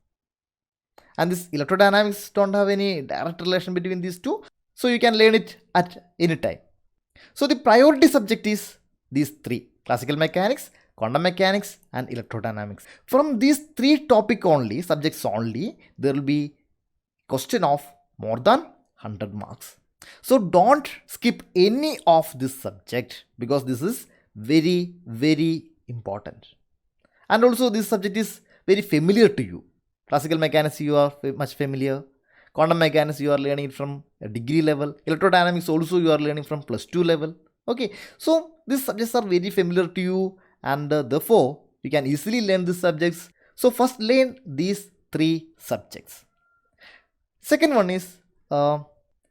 And this electrodynamics don't have any direct relation between these two, so you can learn it at any time. So the priority subject is these three: classical mechanics, quantum mechanics, and electrodynamics. From these three subjects only, there will be question of more than 100 marks. So don't skip any of this subject, because this is very, very important. And also this subject is very familiar to you. Classical mechanics you are much familiar. Quantum mechanics you are learning it from a degree level. Electrodynamics also you are learning from +2 level. Okay, so these subjects are very familiar to you, and therefore you can easily learn these subjects. So first learn these three subjects. Second one is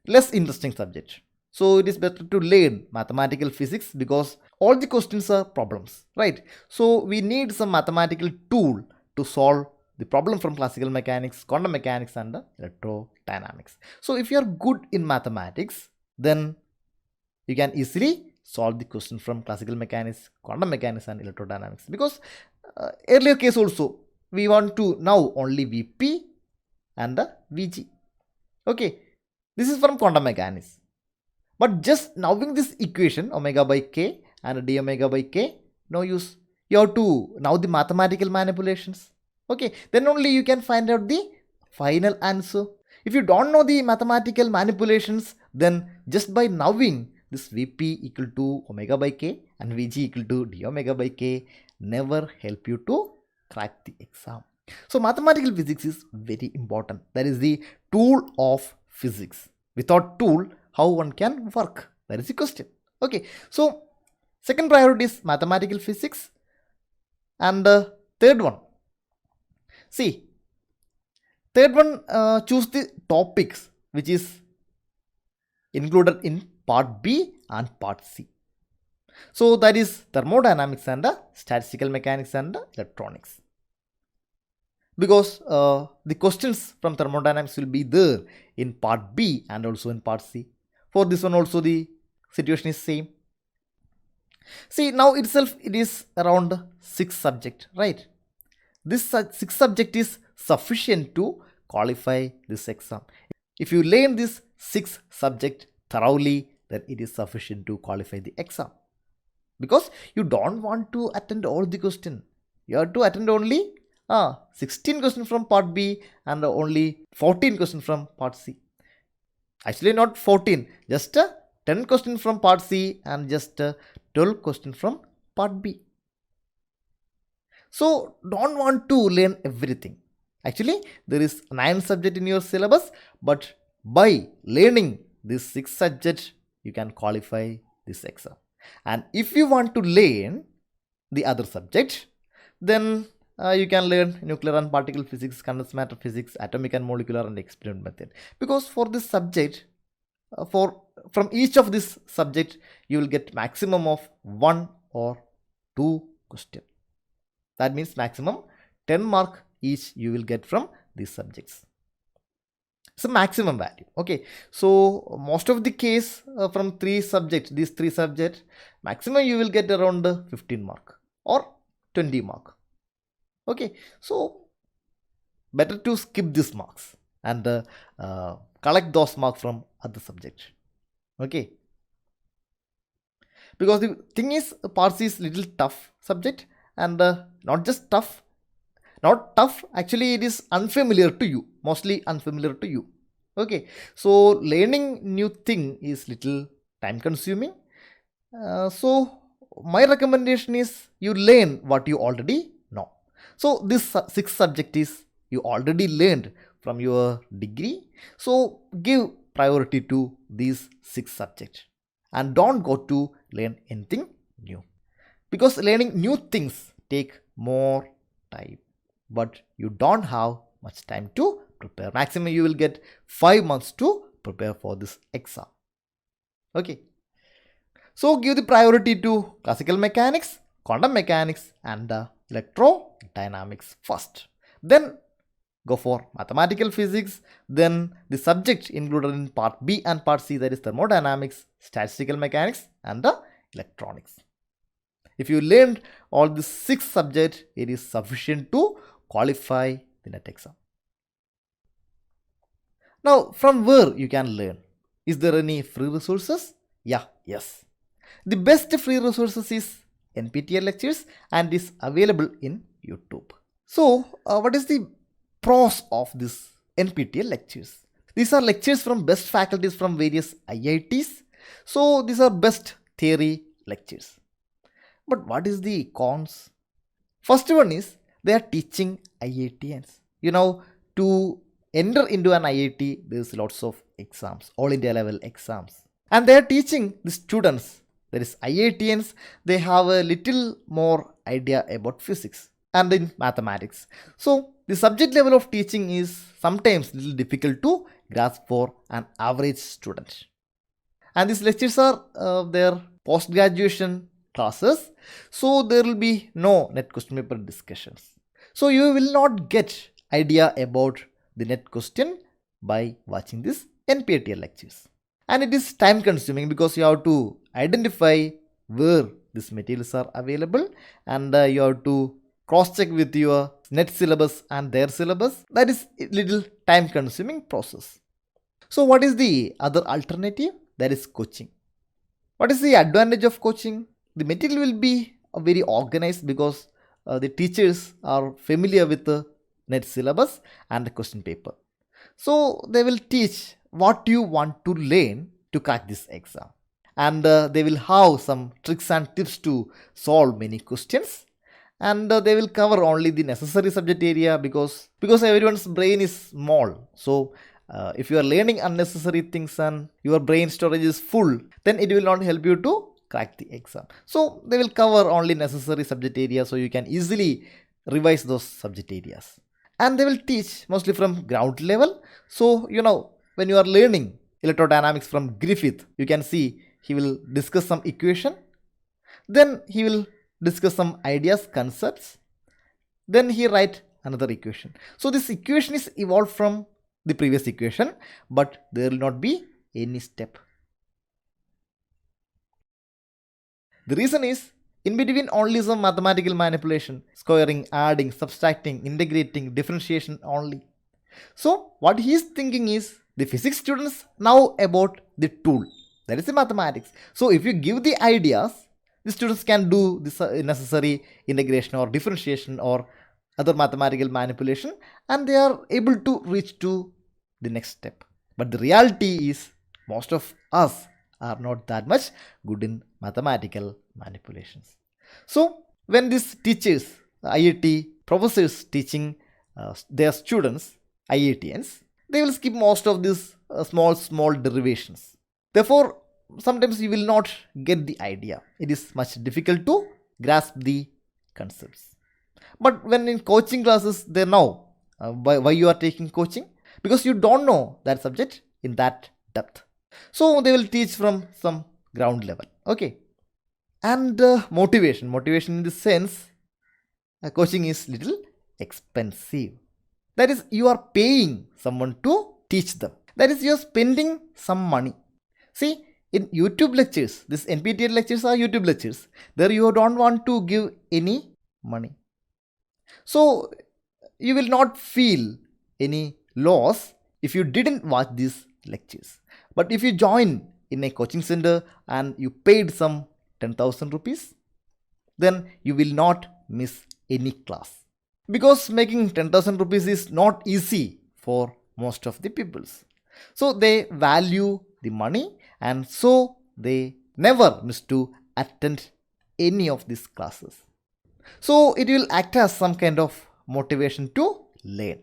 less interesting subject. So it is better to learn mathematical physics, because all the questions are problems, right? So we need some mathematical tool to solve the problem from classical mechanics, quantum mechanics, and electrodynamics. So if you are good in mathematics, then you can easily solve the question from classical mechanics, quantum mechanics, and electrodynamics. Because earlier case also, we want to know only Vp and Vg. Okay, this is from quantum mechanics. But just knowing this equation, omega by k and d omega by k, no use. You have to know the mathematical manipulations. Okay, then only you can find out the final answer. If you don't know the mathematical manipulations, then just by knowing this Vp equal to omega by k and Vg equal to d omega by k never help you to crack the exam. So mathematical physics is very important. That is the tool of physics. Without tool, how one can work? That is the question. Okay, so second priority is mathematical physics. And third one, choose the topics which is included in part B and part C. So that is thermodynamics and statistical mechanics and electronics. Because the questions from thermodynamics will be there in part B and also in part C. For this one also the situation is same. See, now itself it is around 6 subject, right? This 6 subject is sufficient to qualify this exam. If you learn this 6 subject thoroughly, then it is sufficient to qualify the exam. Because you don't want to attend all the question. You have to attend only 16 questions from part B and only 14 questions from part C. Actually not 14, just 10 questions from part C and just 12 questions from part B. So don't want to learn everything. Actually there is 9 subject in your syllabus, but by learning this 6 subject you can qualify this exam. And if you want to learn the other subject, then you can learn nuclear and particle physics, condensed matter physics, atomic and molecular, and experiment method. Because for this subject, from each of this subject, you will get maximum of 1 or 2 questions. That means maximum 10 mark each you will get from these subjects. It's a maximum value. Okay, so most of the case from these 3 subjects, maximum you will get around 15 mark or 20 mark. Okay, so better to skip these marks and collect those marks from other subjects. Okay, because the thing is, Parsi is little tough subject, and not just tough, not tough, actually it is unfamiliar to you, mostly unfamiliar to you. Okay, so learning new thing is little time consuming. So my recommendation is you learn what you already know. So this 6 subject is you already learned from your degree. So give priority to these 6 subjects and don't go to learn anything new, because learning new things take more time, but you don't have much time to prepare. Maximum you will get 5 months to prepare for this exam. Okay. So give the priority to classical mechanics, quantum mechanics and electrodynamics first. Then go for mathematical physics. Then the subject included in part B and part C, that is thermodynamics, statistical mechanics and the electronics. If you learned all these 6 subjects, it is sufficient to qualify the NET exam. Now, from where you can learn? Is there any free resources? Yes. The best free resources is NPTEL lectures and is available in YouTube. So, what is the pros of this NPTEL lectures? These are lectures from best faculties from various IITs. So, these are best theory lectures. But what is the cons? First one is they are teaching IITians. To enter into an IIT, there's lots of exams, all India level exams. And they are teaching the students, that is IITians, they have a little more idea about physics and in mathematics. So the subject level of teaching is sometimes little difficult to grasp for an average student. And these lectures are their post-graduation classes. So there will be no NET question paper discussions. So you will not get idea about the NET question by watching this NPTEL lectures. And it is time consuming because you have to identify where these materials are available and you have to cross check with your NET syllabus and their syllabus. That is a little time consuming process. So what is the other alternative? That is coaching. What is the advantage of coaching? The material will be very organized because the teachers are familiar with the NET syllabus and the question paper. So they will teach what you want to learn to crack this exam. And they will have some tricks and tips to solve many questions. And they will cover only the necessary subject area because everyone's brain is small. So if you are learning unnecessary things and your brain storage is full, then it will not help you to crack the exam. So they will cover only necessary subject areas so you can easily revise those subject areas. And they will teach mostly from ground level. So, when you are learning electrodynamics from Griffith, you can see he will discuss some equation. Then he will discuss some ideas, concepts. Then he write another equation. So this equation is evolved from the previous equation, but there will not be any step. The reason is, in between only some mathematical manipulation, squaring, adding, subtracting, integrating, differentiation only. So what he is thinking is, the physics students know about the tool, that is the mathematics. So if you give the ideas, the students can do this necessary integration or differentiation or other mathematical manipulation and they are able to reach to the next step. But the reality is, most of us are not that much good in mathematical manipulations. So when these teachers, IIT professors teaching their students, IITians, they will skip most of these small derivations. Therefore, sometimes you will not get the idea. It is much difficult to grasp the concepts. But when in coaching classes, they know why you are taking coaching, because you don't know that subject in that depth. So they will teach from some ground level. Okay. And motivation in the sense, coaching is little expensive. That is, you are paying someone to teach them. That is, you are spending some money. See, in YouTube lectures, this NPTEL lectures are YouTube lectures. There you don't want to give any money. So you will not feel any loss if you didn't watch these lectures. But if you join in a coaching center and you paid some 10,000 rupees, then you will not miss any class. Because making 10,000 rupees is not easy for most of the peoples. So they value the money and so they never miss to attend any of these classes. So it will act as some kind of motivation to learn.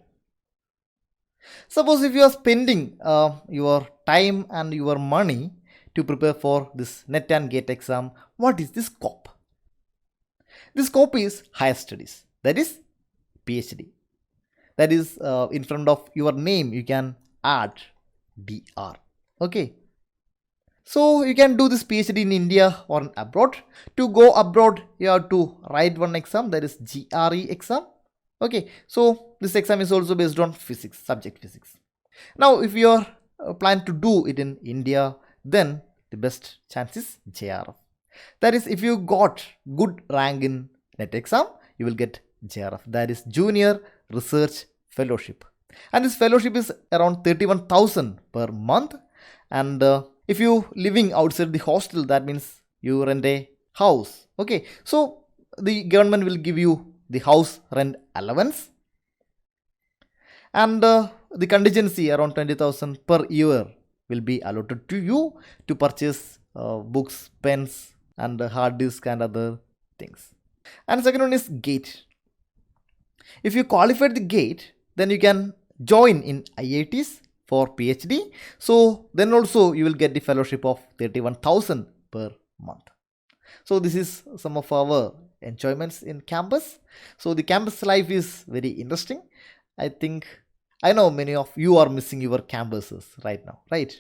Suppose if you are spending your time and your money to prepare for this NET and GATE exam, what is the scope? The scope is higher studies, that is PhD. That is in front of your name you can add DR. Okay, so you can do this PhD in India or abroad. To go abroad, you have to write one exam, that is GRE exam. Okay, so this exam is also based on physics, subject physics. Now, if you are plan to do it in India, then the best chance is JRF. That is, if you got good rank in NET exam, you will get JRF. That is Junior Research Fellowship, and this fellowship is around 31,000 per month. And if you living outside the hostel, that means you rent a house. Okay, so the government will give you the house rent allowance, and the contingency around 20,000 per year will be allotted to you to purchase books, pens, and hard disk and other things. And second one is GATE. If you qualified the GATE, then you can join in IITs for PhD. So then also you will get the fellowship of 31,000 per month. So this is some of our enjoyments in campus. So the campus life is very interesting. I know many of you are missing your campuses right now, right?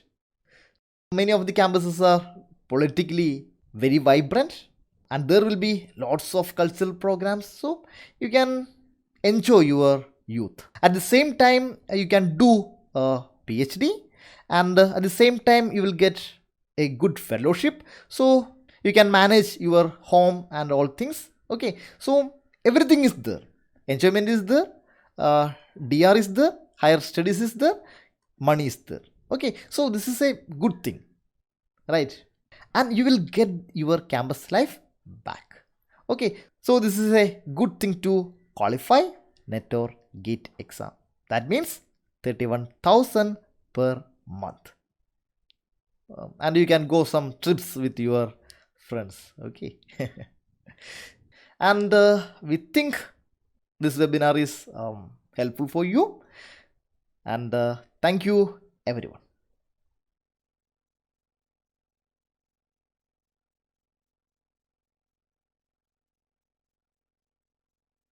Many of the campuses are politically very vibrant, and there will be lots of cultural programs, so you can enjoy your youth. At the same time, you can do a PhD, and at the same time, you will get a good fellowship, so you can manage your home and all things. Okay, so everything is there. Enjoyment is there, DR is there, higher studies is there, money is there. Okay, so this is a good thing, right? And you will get your campus life back. Okay, so this is a good thing to qualify NET or GATE exam. That means 31,000 per month. And you can go some trips with your friends. Okay. And we think this webinar is helpful for you. And thank you, everyone.